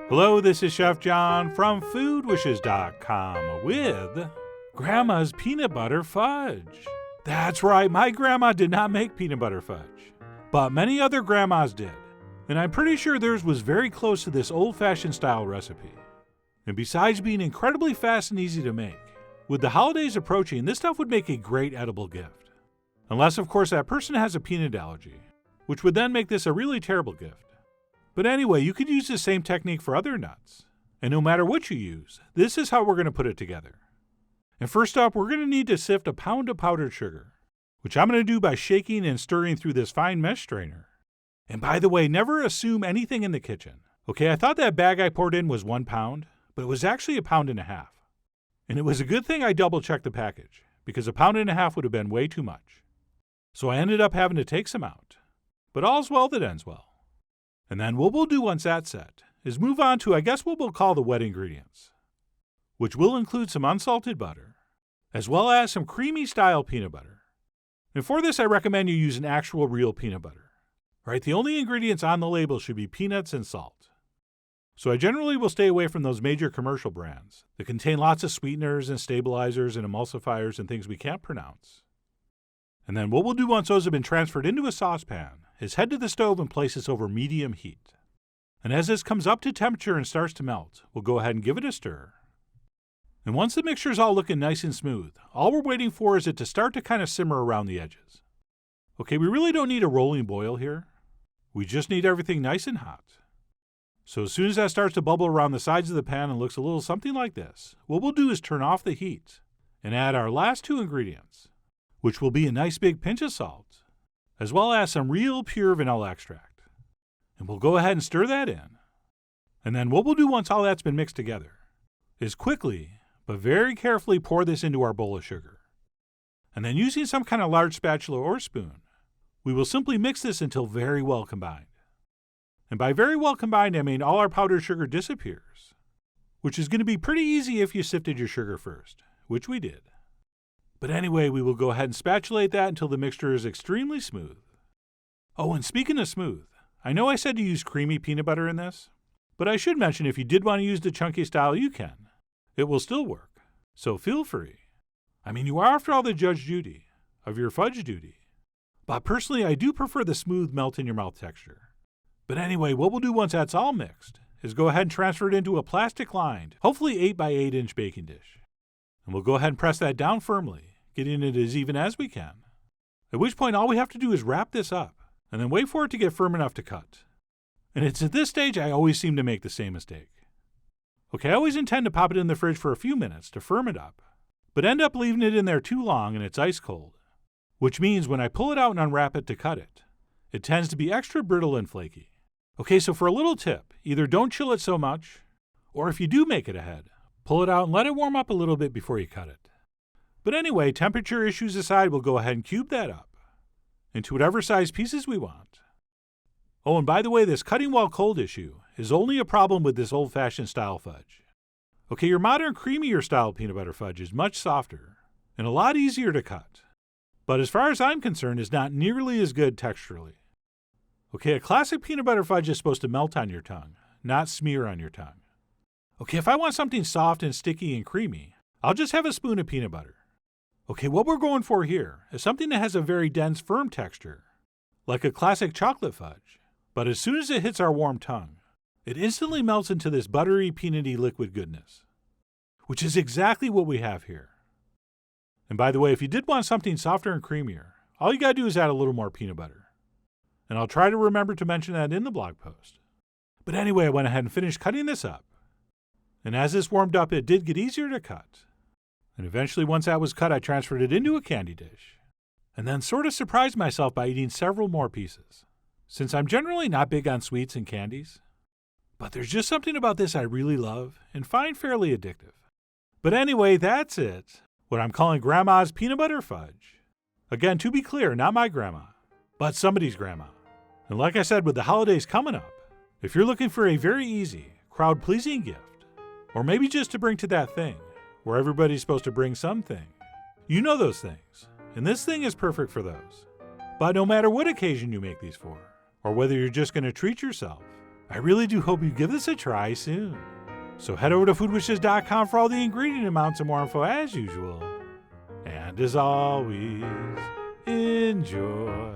Hello, this is Chef John from foodwishes.com with Grandma's Peanut Butter Fudge. That's right, my grandma did not make peanut butter fudge, but many other grandmas did, and I'm pretty sure theirs was very close to this old-fashioned style recipe. And besides being incredibly fast and easy to make, with the holidays approaching, this stuff would make a great edible gift. Unless, of course, that person has a peanut allergy, which would then make this a really terrible gift. But anyway, you could use the same technique for other nuts. And no matter what you use, this is how we're going to put it together. And first up, we're going to need to sift a pound of powdered sugar, which I'm going to do by shaking and stirring through this fine mesh strainer. And by the way, never assume anything in the kitchen. Okay, I thought that bag I poured in was 1 pound, but it was actually 1.5 pounds. And it was a good thing I double-checked the package, because 1.5 pounds would have been way too much. So I ended up having to take some out. But all's well that ends well. And then what we'll do once that's set is move on to, I guess, what we'll call the wet ingredients, which will include some unsalted butter, as well as some creamy style peanut butter. And for this, I recommend you use an actual real peanut butter. Right? The only ingredients on the label should be peanuts and salt. So I generally will stay away from those major commercial brands that contain lots of sweeteners and stabilizers and emulsifiers and things we can't pronounce. And then what we'll do once those have been transferred into a saucepan is head to the stove and place this over medium heat. And as this comes up to temperature and starts to melt, we'll go ahead and give it a stir. And once the mixture is all looking nice and smooth, all we're waiting for is it to start to kind of simmer around the edges. Okay, we really don't need a rolling boil here. We just need everything nice and hot. So as soon as that starts to bubble around the sides of the pan and looks a little something like this, what we'll do is turn off the heat and add our last 2 ingredients, which will be a nice big pinch of salt, as well as some real pure vanilla extract. And we'll go ahead and stir that in. And then what we'll do once all that's been mixed together is quickly, but very carefully pour this into our bowl of sugar. And then using some kind of large spatula or spoon, we will simply mix this until very well combined. And by very well combined, I mean all our powdered sugar disappears, which is going to be pretty easy if you sifted your sugar first, which we did. But anyway, we will go ahead and spatulate that until the mixture is extremely smooth. Oh, and speaking of smooth, I know I said to use creamy peanut butter in this, but I should mention if you did want to use the chunky style, you can. It will still work, so feel free. I mean, you are, after all, the judge duty of your fudge duty. But personally, I do prefer the smooth melt-in-your-mouth texture. But anyway, what we'll do once that's all mixed is go ahead and transfer it into a plastic-lined, hopefully 8 by 8 inch baking dish. And we'll go ahead and press that down firmly, getting it as even as we can. At which point all we have to do is wrap this up, and then wait for it to get firm enough to cut. And it's at this stage I always seem to make the same mistake. Okay, I always intend to pop it in the fridge for a few minutes to firm it up, but end up leaving it in there too long and it's ice cold. Which means when I pull it out and unwrap it to cut it, it tends to be extra brittle and flaky. Okay, so for a little tip, either don't chill it so much, or if you do make it ahead, pull it out and let it warm up a little bit before you cut it. But anyway, temperature issues aside, we'll go ahead and cube that up into whatever size pieces we want. Oh, and by the way, this cutting while cold issue is only a problem with this old-fashioned style fudge. Okay, your modern creamier style peanut butter fudge is much softer and a lot easier to cut, but as far as I'm concerned, is not nearly as good texturally. Okay, a classic peanut butter fudge is supposed to melt on your tongue, not smear on your tongue. Okay, if I want something soft and sticky and creamy, I'll just have a spoon of peanut butter. Okay, what we're going for here is something that has a very dense, firm texture, like a classic chocolate fudge. But as soon as it hits our warm tongue, it instantly melts into this buttery, peanutty liquid goodness, which is exactly what we have here. And by the way, if you did want something softer and creamier, all you gotta do is add a little more peanut butter. And I'll try to remember to mention that in the blog post. But anyway, I went ahead and finished cutting this up. And as this warmed up, it did get easier to cut. And eventually, once that was cut, I transferred it into a candy dish. And then sort of surprised myself by eating several more pieces, since I'm generally not big on sweets and candies. But there's just something about this I really love and find fairly addictive. But anyway, that's it. What I'm calling Grandma's Peanut Butter Fudge. Again, to be clear, not my grandma, but somebody's grandma. And like I said, with the holidays coming up, if you're looking for a very easy, crowd-pleasing gift, or maybe just to bring to that thing, where everybody's supposed to bring something, you know those things, and this thing is perfect for those. But no matter what occasion you make these for, or whether you're just going to treat yourself, I really do hope you give this a try soon. So head over to foodwishes.com for all the ingredient amounts and more info as usual. And as always, enjoy.